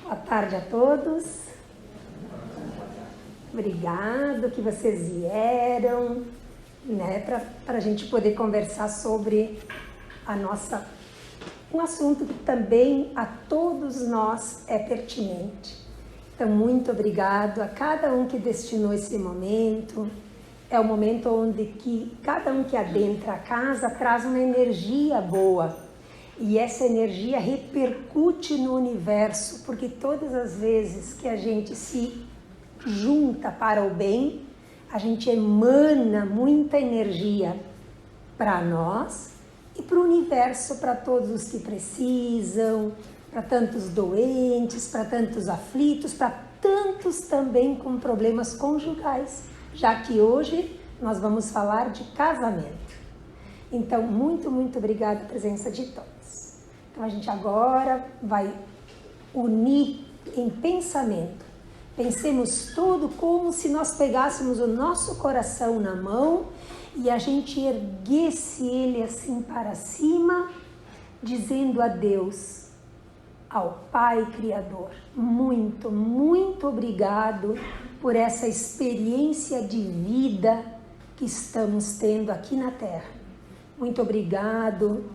Boa tarde a todos. Obrigado que vocês vieram, para a gente poder conversar sobre um assunto que também a todos nós é pertinente. Então, muito obrigado a cada um que destinou esse momento. É o momento onde cada um que adentra a casa traz uma energia boa. E essa energia repercute no universo, porque todas as vezes que a gente se junta para o bem, a gente emana muita energia para nós e para o universo, para todos os que precisam, para tantos doentes, para tantos aflitos, para tantos também com problemas conjugais, já que hoje nós vamos falar de casamento. Então, muito, muito obrigada a presença de todos. Então, a gente agora vai unir em pensamento. Pensemos tudo como se nós pegássemos o nosso coração na mão e a gente erguesse ele assim para cima, dizendo a Deus, ao Pai Criador, muito, muito obrigado por essa experiência de vida que estamos tendo aqui na Terra. Muito obrigado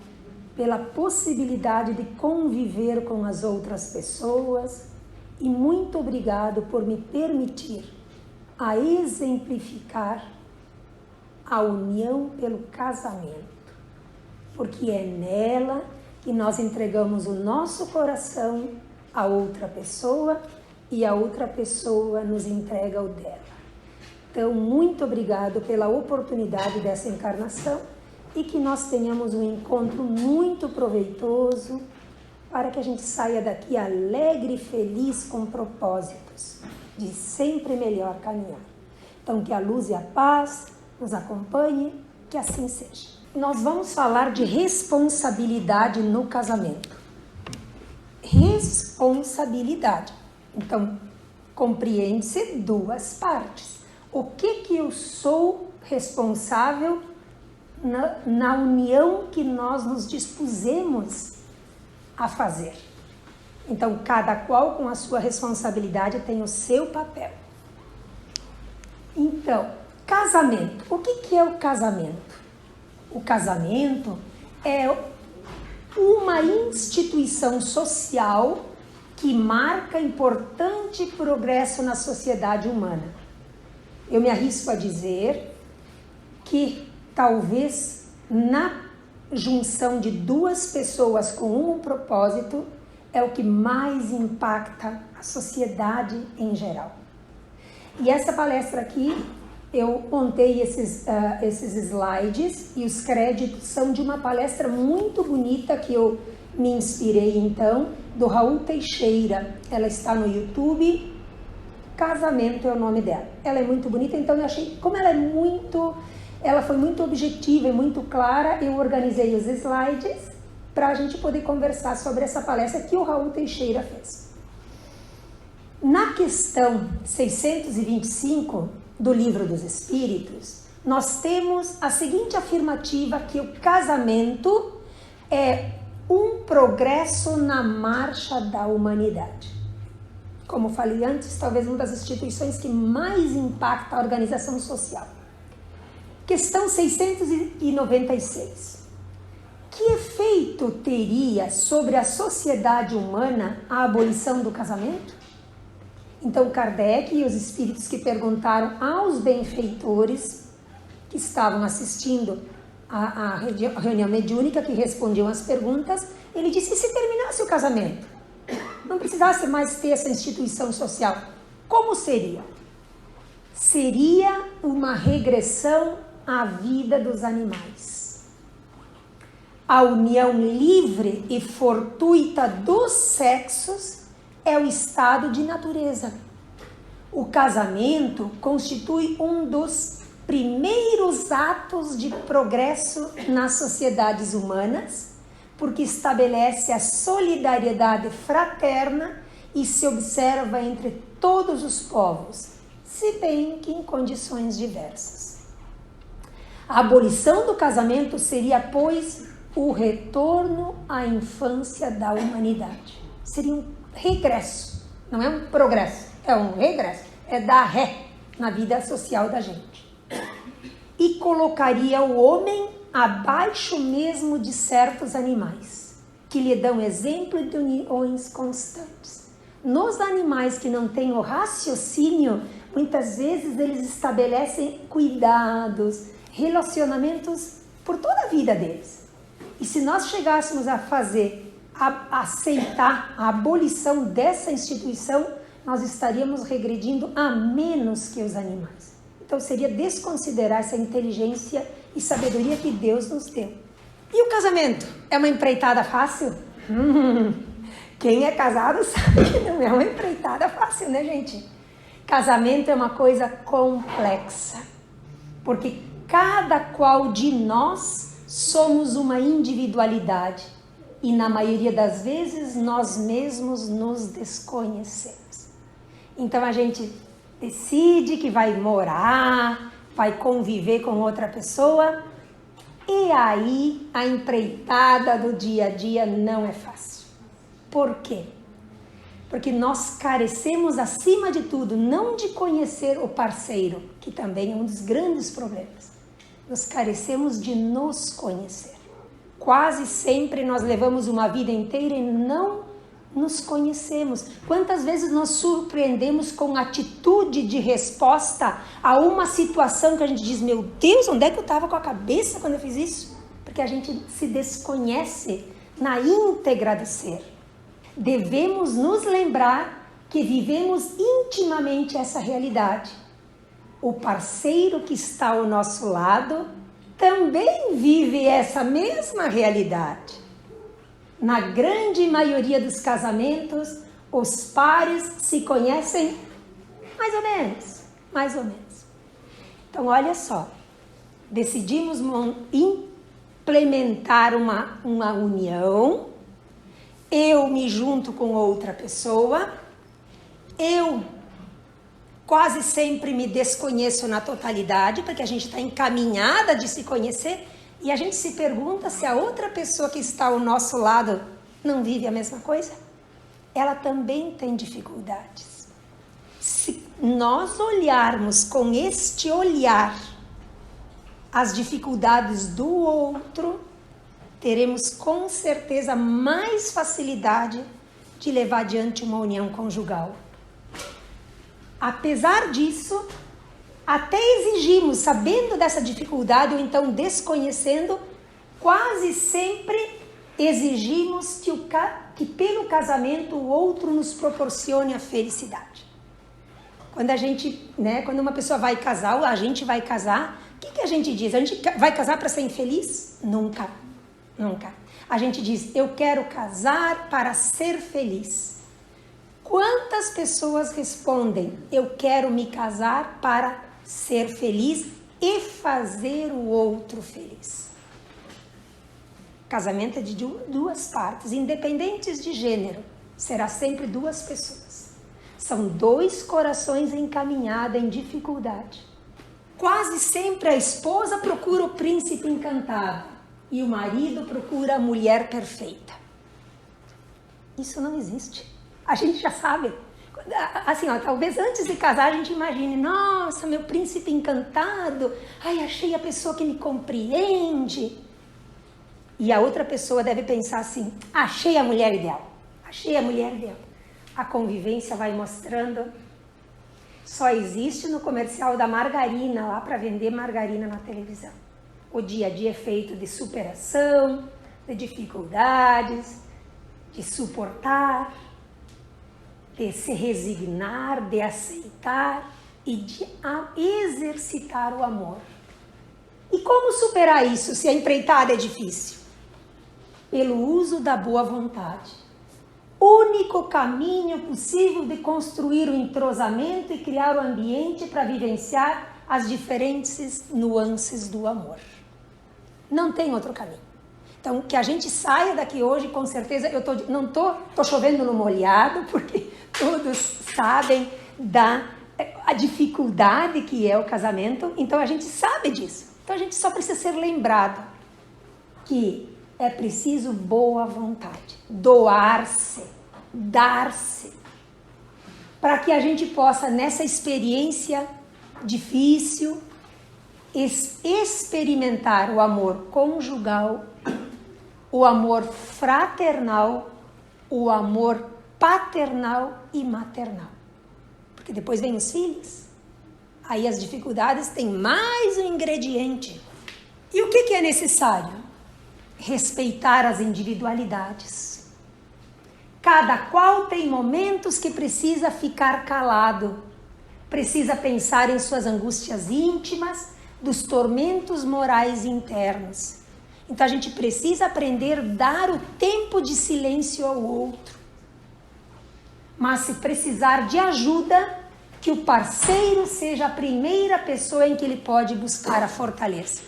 pela possibilidade de conviver com as outras pessoas e muito obrigado por me permitir a exemplificar a união pelo casamento, porque é nela que nós entregamos o nosso coração a outra pessoa e a outra pessoa nos entrega o dela. Então, muito obrigado pela oportunidade dessa encarnação e que nós tenhamos um encontro muito proveitoso para que a gente saia daqui alegre e feliz com propósitos de sempre melhor caminhar. Então, que a luz e a paz nos acompanhe, que assim seja. Nós vamos falar de responsabilidade no casamento. Responsabilidade. Então, compreende-se duas partes. O que eu sou responsável na união que nós nos dispusemos a fazer. Então, cada qual com a sua responsabilidade tem o seu papel. Então, casamento. O que é o casamento? O casamento é uma instituição social que marca importante progresso na sociedade humana. Eu me arrisco a dizer que talvez na junção de duas pessoas com um propósito é o que mais impacta a sociedade em geral. E essa palestra aqui, eu montei esses slides e os créditos são de uma palestra muito bonita que eu me inspirei então, do Raul Teixeira. Ela está no YouTube, Casamento é o nome dela. Ela é muito bonita, então eu achei, como ela foi muito objetiva e muito clara, eu organizei os slides para a gente poder conversar sobre essa palestra que o Raul Teixeira fez. Na questão 625 do Livro dos Espíritos, nós temos a seguinte afirmativa, que o casamento é um progresso na marcha da humanidade. Como falei antes, talvez uma das instituições que mais impacta a organização social. Questão 696. Que efeito teria sobre a sociedade humana a abolição do casamento? Então, Kardec e os espíritos que perguntaram aos benfeitores que estavam assistindo a reunião mediúnica, que respondiam as perguntas, ele disse, e se terminasse o casamento? Não precisasse mais ter essa instituição social. Como seria? Seria uma regressão à vida dos animais. A união livre e fortuita dos sexos é o estado de natureza. O casamento constitui um dos primeiros atos de progresso nas sociedades humanas, porque estabelece a solidariedade fraterna e se observa entre todos os povos, se bem que em condições diversas. A abolição do casamento seria, pois, o retorno à infância da humanidade. Seria um regresso Não é um progresso, é um regresso. É dar ré na vida social da gente. E colocaria o homem abaixo mesmo de certos animais, que lhe dão exemplo de uniões constantes. Nos animais que não têm o raciocínio, muitas vezes eles estabelecem cuidados, relacionamentos por toda a vida deles. E se nós chegássemos a aceitar a abolição dessa instituição, nós estaríamos regredindo a menos que os animais. Então seria desconsiderar essa inteligência e sabedoria que Deus nos deu. E o casamento? É uma empreitada fácil? Quem é casado sabe que não é uma empreitada fácil, né, gente? Casamento é uma coisa complexa, porque cada qual de nós somos uma individualidade e na maioria das vezes nós mesmos nos desconhecemos. Então a gente decide que vai morar, vai conviver com outra pessoa e aí a empreitada do dia a dia não é fácil. Por quê? Porque nós carecemos, acima de tudo, não de conhecer o parceiro, que também é um dos grandes problemas. Nós carecemos de nos conhecer. Quase sempre nós levamos uma vida inteira e não nos conhecemos. Quantas vezes nos surpreendemos com atitude de resposta a uma situação que a gente diz, meu Deus, onde é que eu estava com a cabeça quando eu fiz isso? Porque a gente se desconhece na íntegra do ser. Devemos nos lembrar que vivemos intimamente essa realidade. O parceiro que está ao nosso lado também vive essa mesma realidade. Na grande maioria dos casamentos, os pares se conhecem mais ou menos. Então, olha só, decidimos implementar uma união, eu me junto com outra pessoa, eu quase sempre me desconheço na totalidade, porque a gente está encaminhada de se conhecer, e a gente se pergunta se a outra pessoa que está ao nosso lado não vive a mesma coisa. Ela também tem dificuldades. Se nós olharmos com este olhar as dificuldades do outro, teremos com certeza mais facilidade de levar adiante uma união conjugal. Apesar disso, até exigimos, sabendo dessa dificuldade ou então desconhecendo, quase sempre exigimos que pelo casamento o outro nos proporcione a felicidade. Quando a gente, quando uma pessoa vai casar, ou a gente vai casar, o que a gente diz? A gente vai casar para ser infeliz? Nunca. A gente diz, eu quero casar para ser feliz. Quantas pessoas respondem, eu quero me casar para ser feliz e fazer o outro feliz? Casamento é de duas partes, independentes de gênero, será sempre duas pessoas. São dois corações em caminhada, em dificuldade. Quase sempre a esposa procura o príncipe encantado e o marido procura a mulher perfeita. Isso não existe. A gente já sabe. Assim, talvez antes de casar a gente imagine, nossa, meu príncipe encantado, achei a pessoa que me compreende. E a outra pessoa deve pensar assim, achei a mulher ideal. A convivência vai mostrando, só existe no comercial da margarina, lá para vender margarina na televisão. O dia a dia é feito de superação, de dificuldades, de suportar, de se resignar, de aceitar e de exercitar o amor. E como superar isso se a empreitada é difícil? Pelo uso da boa vontade. Único caminho possível de construir o entrosamento e criar o ambiente para vivenciar as diferentes nuances do amor. Não tem outro caminho. Então, que a gente saia daqui hoje, com certeza, não tô chovendo no molhado, porque todos sabem a dificuldade que é o casamento, então a gente sabe disso. Então a gente só precisa ser lembrado que é preciso boa vontade, doar-se, dar-se. para que a gente possa, nessa experiência difícil, experimentar o amor conjugal, o amor fraternal, o amor paternal e maternal. Porque depois vem os filhos. Aí as dificuldades têm mais um ingrediente. E o que é necessário? Respeitar as individualidades. Cada qual tem momentos que precisa ficar calado. Precisa pensar em suas angústias íntimas, dos tormentos morais internos. Então a gente precisa aprender a dar o tempo de silêncio ao outro. Mas se precisar de ajuda, que o parceiro seja a primeira pessoa em que ele pode buscar a fortaleza.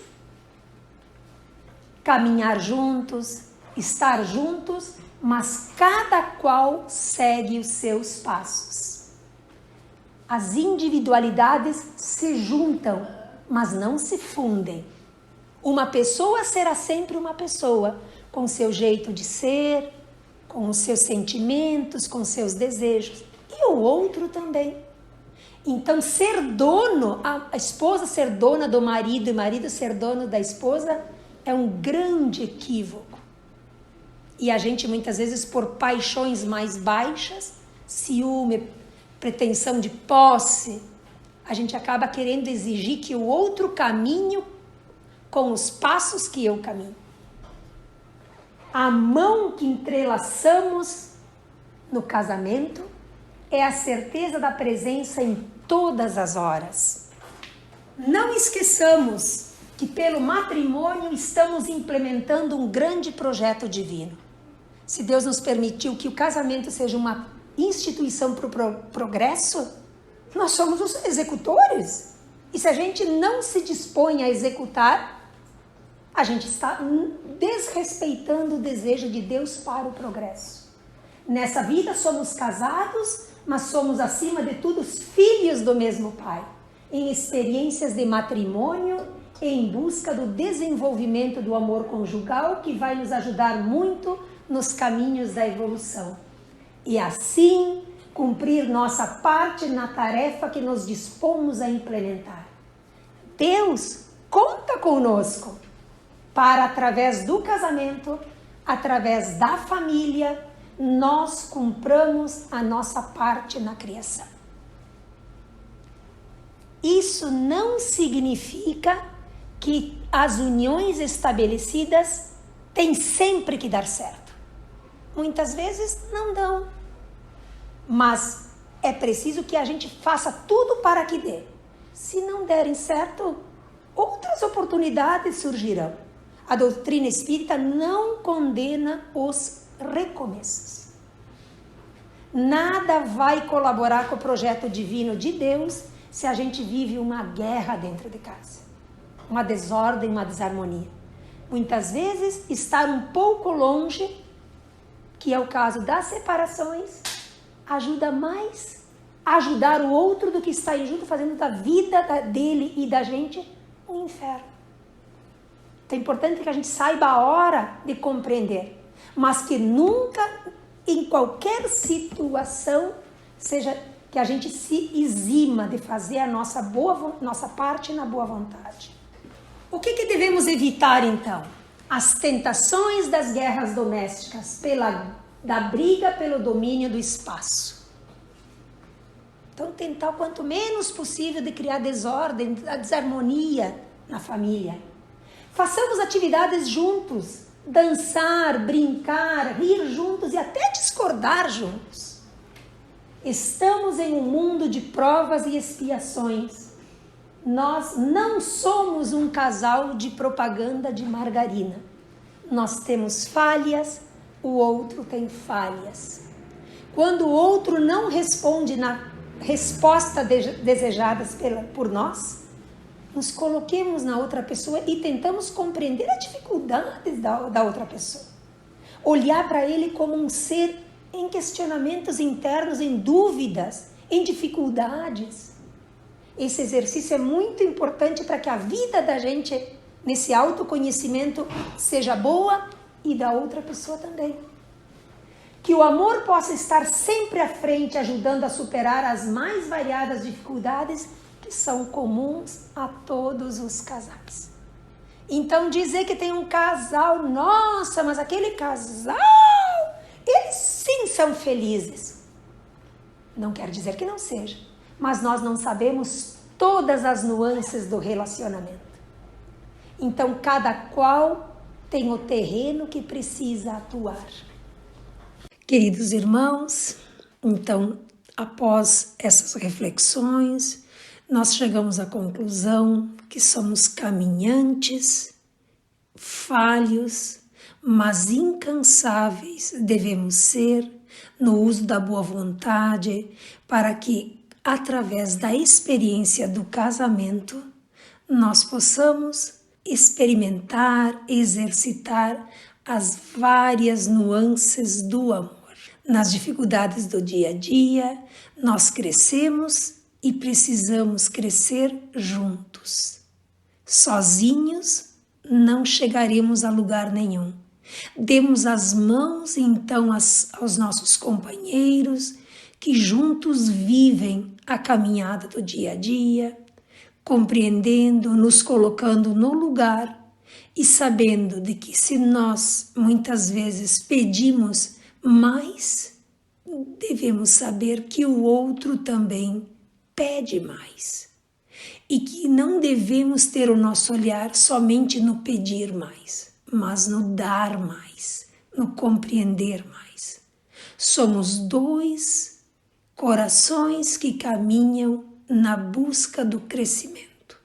Caminhar juntos, estar juntos, mas cada qual segue os seus passos. As individualidades se juntam, mas não se fundem. Uma pessoa será sempre uma pessoa, com seu jeito de ser, com os seus sentimentos, com seus desejos. E o outro também. Então, ser dono, a esposa ser dona do marido e o marido ser dono da esposa, é um grande equívoco. E a gente, muitas vezes, por paixões mais baixas, ciúme, pretensão de posse, a gente acaba querendo exigir que o outro caminhe com os passos que eu caminho. A mão que entrelaçamos no casamento é a certeza da presença em todas as horas. Não esqueçamos que pelo matrimônio estamos implementando um grande projeto divino. Se Deus nos permitiu que o casamento seja uma instituição para o progresso, nós somos os executores. E se a gente não se dispõe a executar, a gente está desrespeitando o desejo de Deus para o progresso. Nessa vida somos casados, mas somos acima de tudo filhos do mesmo Pai, em experiências de matrimônio, em busca do desenvolvimento do amor conjugal, que vai nos ajudar muito nos caminhos da evolução. E assim, cumprir nossa parte na tarefa que nos dispomos a implementar. Deus conta conosco para, através do casamento, através da família, nós cumpramos a nossa parte na criação. Isso não significa que as uniões estabelecidas têm sempre que dar certo. Muitas vezes não dão. Mas é preciso que a gente faça tudo para que dê. Se não derem certo, outras oportunidades surgirão. A doutrina espírita não condena os recomeços. Nada vai colaborar com o projeto divino de Deus se a gente vive uma guerra dentro de casa. Uma desordem, uma desarmonia. Muitas vezes, estar um pouco longe, que é o caso das separações, ajuda mais a ajudar o outro do que estar junto, fazendo da vida dele e da gente um inferno. Então é importante que a gente saiba a hora de compreender, mas que nunca, em qualquer situação, seja que a gente se exima de fazer a nossa parte na boa vontade. O que devemos evitar, então? As tentações das guerras domésticas, da briga pelo domínio do espaço. Então, tentar o quanto menos possível de criar desordem, a desarmonia na família. Façamos atividades juntos, dançar, brincar, rir juntos e até discordar juntos. Estamos em um mundo de provas e expiações. Nós não somos um casal de propaganda de margarina. Nós temos falhas, o outro tem falhas. Quando o outro não responde na resposta desejadas por nós, nos coloquemos na outra pessoa e tentamos compreender as dificuldades da outra pessoa. Olhar para ele como um ser em questionamentos internos, em dúvidas, em dificuldades. Esse exercício é muito importante para que a vida da gente, nesse autoconhecimento, seja boa e da outra pessoa também. que o amor possa estar sempre à frente, ajudando a superar as mais variadas dificuldades que são comuns a todos os casais. Então dizer que tem um casal, nossa, mas aquele casal, eles sim são felizes. Não quer dizer que não seja, mas nós não sabemos todas as nuances do relacionamento. Então cada qual tem o terreno que precisa atuar. Queridos irmãos, então após essas reflexões, nós chegamos à conclusão que somos caminhantes, falhos, mas incansáveis devemos ser no uso da boa vontade para que, através da experiência do casamento, nós possamos experimentar, exercitar as várias nuances do amor. Nas dificuldades do dia a dia, nós crescemos e precisamos crescer juntos. Sozinhos não chegaremos a lugar nenhum. Demos as mãos então aos nossos companheiros que juntos vivem a caminhada do dia a dia, compreendendo, nos colocando no lugar e sabendo de que se nós muitas vezes pedimos mais, devemos saber que o outro também pede mais e que não devemos ter o nosso olhar somente no pedir mais, mas no dar mais, no compreender mais. Somos dois corações que caminham na busca do crescimento.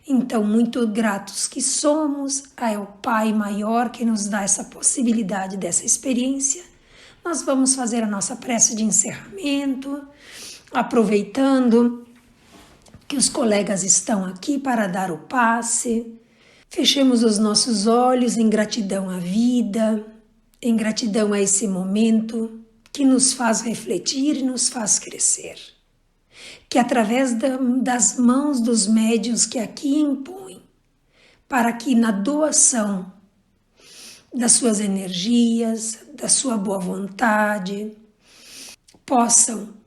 Então, muito gratos que somos ao Pai Maior que nos dá essa possibilidade dessa experiência. Nós vamos fazer a nossa prece de encerramento, aproveitando que os colegas estão aqui para dar o passe. Fechemos os nossos olhos em gratidão à vida, em gratidão a esse momento que nos faz refletir e nos faz crescer. Que através das mãos dos médiuns que aqui impõem, para que na doação das suas energias, da sua boa vontade, possam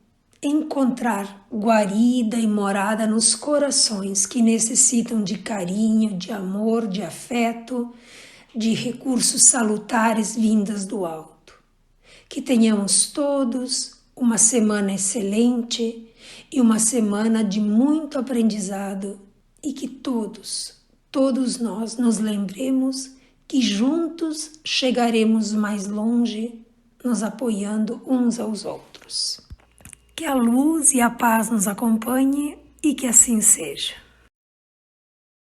encontrar guarida e morada nos corações que necessitam de carinho, de amor, de afeto, de recursos salutares vindas do alto. Que tenhamos todos uma semana excelente e uma semana de muito aprendizado e que todos nós nos lembremos que juntos chegaremos mais longe, nos apoiando uns aos outros. Que a luz e a paz nos acompanhe e que assim seja.